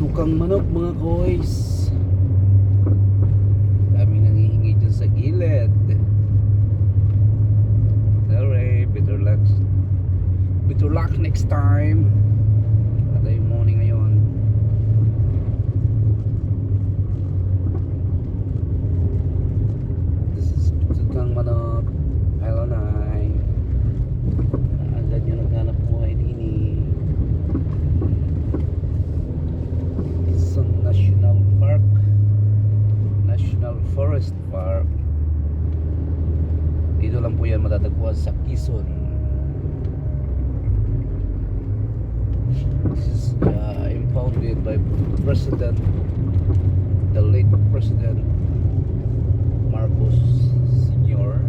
Tukang manok mga koys. Kami nangihingi dyan sa gilid. Sorry, better luck. Better luck next time. Wala tayong morning ngayon. This is tukang manok. Hello, Nay. Agad nyo naghanap buhay din eh. Quezon National Park, National Forest Park. Dito lang po yan matatagpuan sa Quezon. This is impounded by President, the late President Marcos Sr.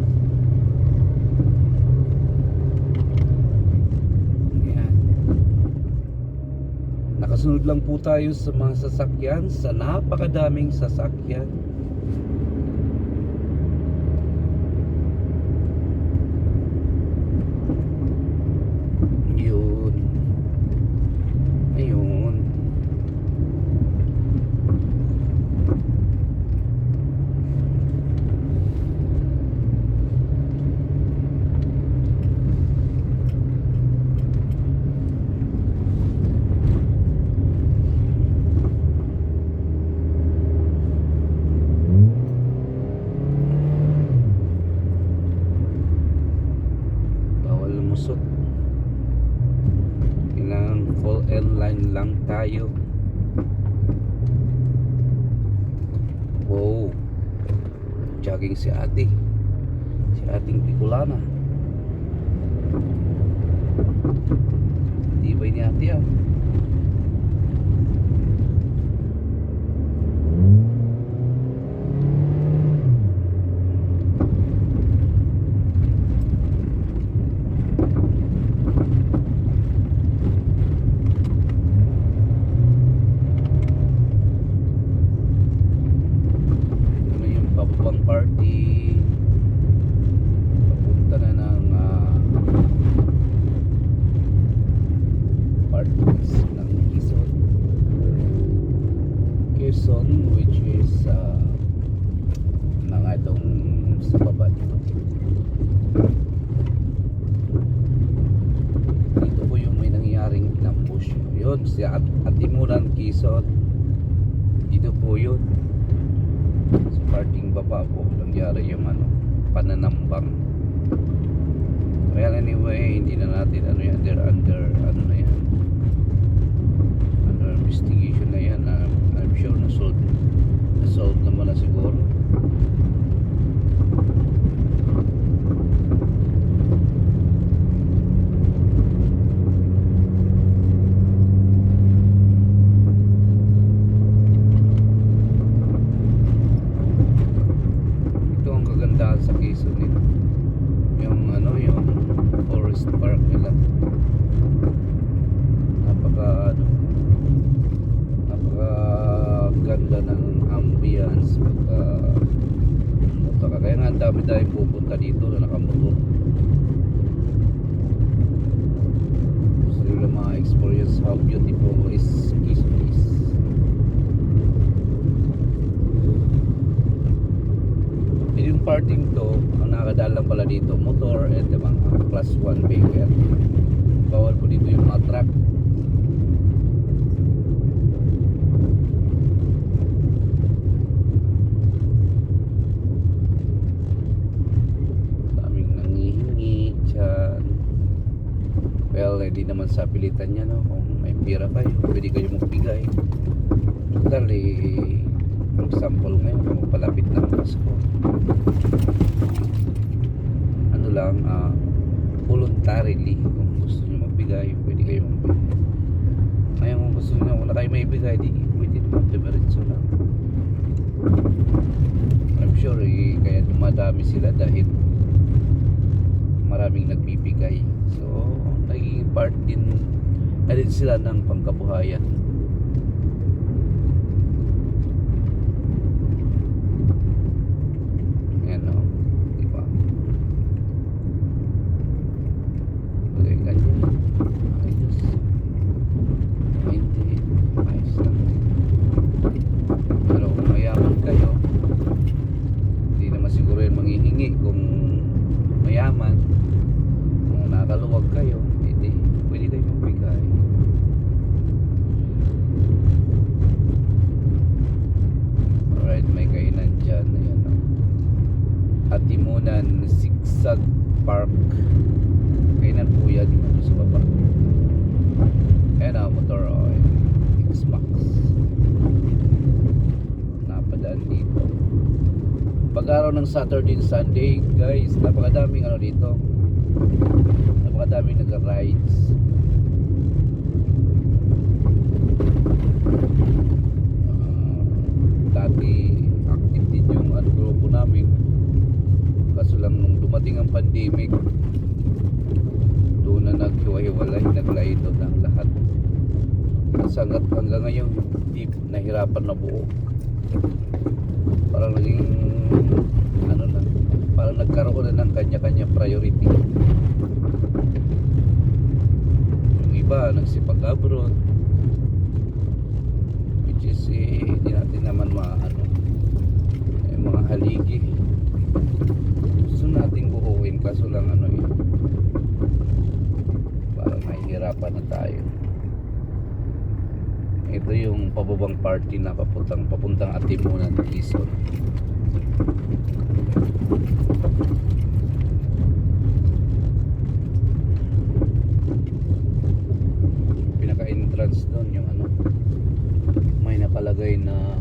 Yan. Nakasunod lang po tayo sa mga sasakyan, sa napakadaming sasakyan. Yun. Ayun. Lusot. Kailangan full end line lang tayo. Wow, jogging si ate, si ating Bicolana. Tibay ni ate ah. Party papunta na ng parties ng Quezon, which is mga itong sa baba dito. Dito po yung may nangyaring ambush yun, si Atimuran, Quezon. Dito po yun sa parting baba po nangyari yung pananambang. Well anyway, hindi na natin under ano na yan, under investigation na yan. I'm sure na-solve naman na siguro. Sa Quezon nila yung yung forest park nila, napaka ganda ng ambience kaya nga ang dami tayong pupunta dito na nakamotor. Gusto nila ma-experience how beautiful is Quezon is. Yung parting to, ang nakakadaan lang pala dito motor at mga class 1 vehicle. Bawal po dito yung mga truck. Daming nangihingi dyan. Well, hindi naman sa pilitan niya, no? Kung may pira kayo, pwede kayo magbigay. Total for example ngayon, palapit ng Pasko, lang voluntarily, kung gusto nyo magbigay pwede kayo magbigay. Ngayon kung gusto nyo wala kayo maibigay, di pwede naman diretso lang. I'm sure kaya dumadami sila dahil maraming nagbibigay, so naging part din sila ng pangkabuhayan. Ayos. 20 ayos lang. Sag Park. Kainan po yan dito sa baba. Ayan ang motor oil X-Max. Napadaan dito. Pag araw ng Saturday and Sunday, guys, napakadaming ano dito. Napakadaming nag-rides. Dati active din yung grupo namin. Kaso lang nung dumating ang pandemic, doon na naghiwa-hiwalay, naglaydo ng lahat. Hanggang ngayon, hindi nahirapan na buo. Parang naging ano na, parang nagkaroon na ng kanya-kanya priority. Yung iba nagsipag-abroad, which is hindi natin naman maano, yung mga haligi gusto nating buuin, kaso lang ano parang nahihirapan na tayo. Ito yung pababang party na papuntang Atimunan, Quezon. Pinaka-entrance doon yung ano, may nakalagay na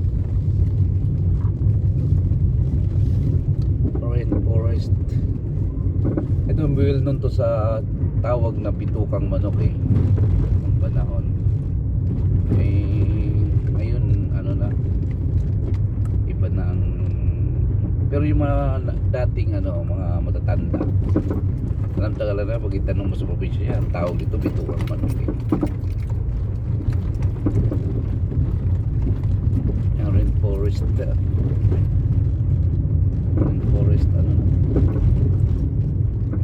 Rainforest. Ito buwil nun to sa tawag na Bitukang Manok ng panahon. Ngayon ano na, iba na ang, pero yung mga dating ano, mga matatanda, alam tagalan na pag itanong mo sa probinsya, ang tawag dito Bitukang Manok yung Rainforest. Rainforest ano na,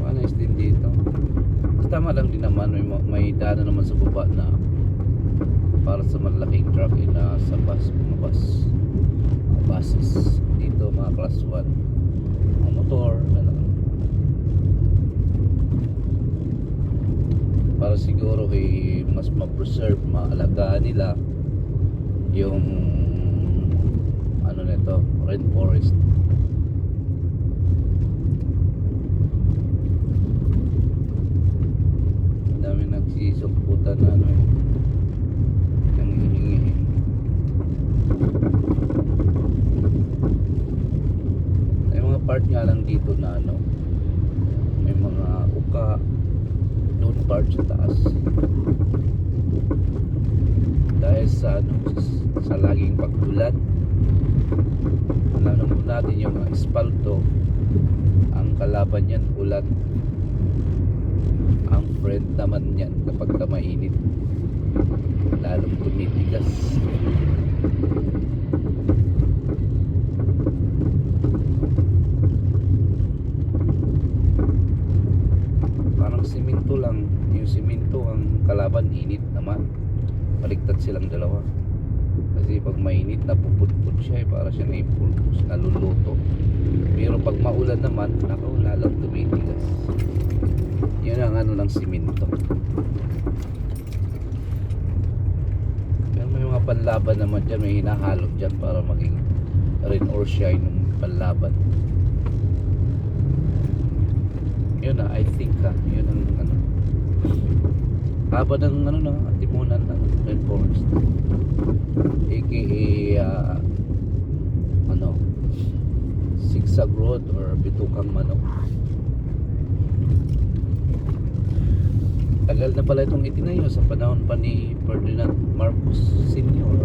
manis din dito. Tama lang din naman, may daan naman sa baba na para sa malaking truck na sa bumabas buses dito, mga class 1 mga motor ano, para siguro mas ma-preserve, maalagaan nila yung ano nito, Rainforest. Dami nagsisumputan na ano nang hihingi. May mga part nga lang dito na ano, may mga uka doon part sa taas dahil sa ano, sa laging pagbulan. Alam naman natin yung espalto, ang kalaban yan ulan. Ang friend naman yan kapag mainit, lalong tumitigas. Parang simento lang, yung simento ang kalaban, init naman. Baliktad silang dalawa. Kasi pag mainit, napupudpud siya para siya naipulpus, naluluto. Pero pag maulan naman, nakaw, lalong tumitigas. Yun ang ano ng simento. Pero may mga panlaban naman dyan, may hinahalo dyan para maging rain or shine ng panlaban. Yun na, I think yun ang ano, haba ng ano na Atimunan ng Rainforest, aka ano, Zigzag Road or Bitukang Manok. Tagal na pala itong itinayo, sa panahon pa ni Ferdinand Marcos Sr.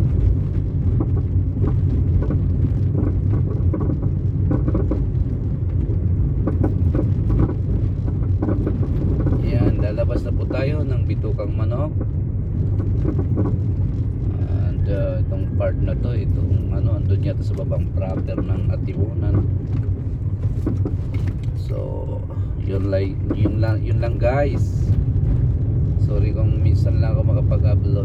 Yan, lalabas na po tayo ng Bitukang Manok. And itong part na to, itong ano, andun yata sa babang proper ng Atimunan. So yun lang guys. Sorry kung minsan lang ako makapag-upload.